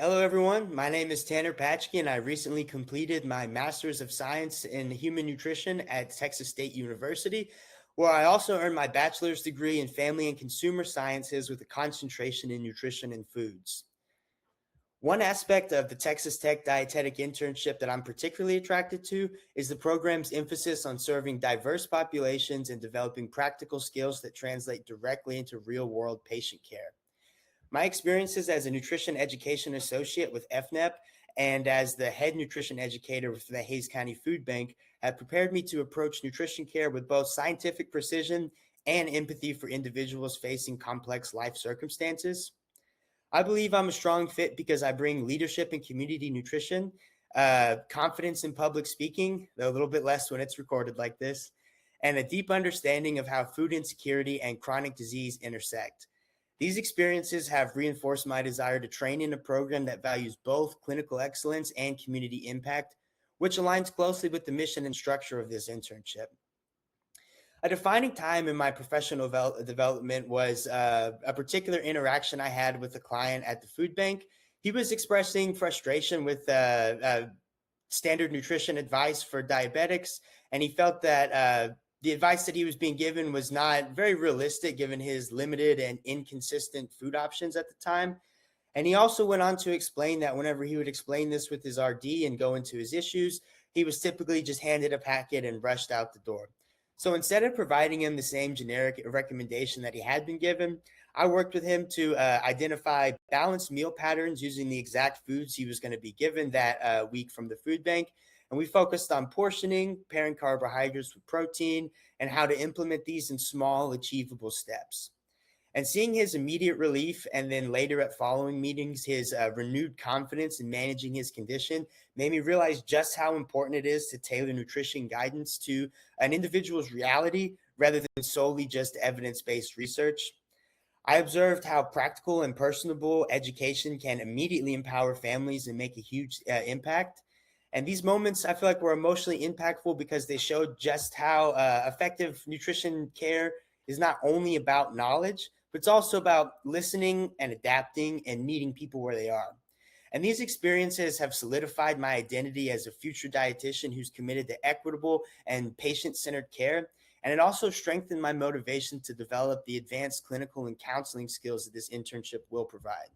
Hello, everyone. My name is Tanner Patchke, and I recently completed my Master's of Science in Human Nutrition at Texas State University, where I also earned my bachelor's degree in Family and Consumer Sciences with a concentration in nutrition and foods. One aspect of the Texas Tech Dietetic Internship that I'm particularly attracted to is the program's emphasis on serving diverse populations and developing practical skills that translate directly into real world patient care. My experiences as a nutrition education associate with FNEP and as the head nutrition educator for the Hayes County Food Bank have prepared me to approach nutrition care with both scientific precision and empathy for individuals facing complex life circumstances. I believe I'm a strong fit because I bring leadership in community nutrition, confidence in public speaking, though a little bit less when it's recorded like this, and a deep understanding of how food insecurity and chronic disease intersect. These experiences have reinforced my desire to train in a program that values both clinical excellence and community impact, which aligns closely with the mission and structure of this internship. A defining time in my professional development was a particular interaction I had with a client at the food bank. He was expressing frustration with standard nutrition advice for diabetics, and he felt that the advice that he was being given was not very realistic given his limited and inconsistent food options at the time. And he also went on to explain that whenever he would explain this with his RD and go into his issues, he was typically just handed a packet and rushed out the door. So instead of providing him the same generic recommendation that he had been given, I worked with him to identify balanced meal patterns using the exact foods he was going to be given that week from the food bank. And we focused on portioning, pairing carbohydrates with protein, and how to implement these in small, achievable steps. And seeing his immediate relief, and then later at following meetings, his renewed confidence in managing his condition made me realize just how important it is to tailor nutrition guidance to an individual's reality rather than solely just evidence based research. I observed how practical and personable education can immediately empower families and make a huge impact. And these moments, I feel like, were emotionally impactful because they showed just how effective nutrition care is not only about knowledge, but it's also about listening and adapting and meeting people where they are. And these experiences have solidified my identity as a future dietitian who's committed to equitable and patient centered care. And it also strengthened my motivation to develop the advanced clinical and counseling skills that this internship will provide.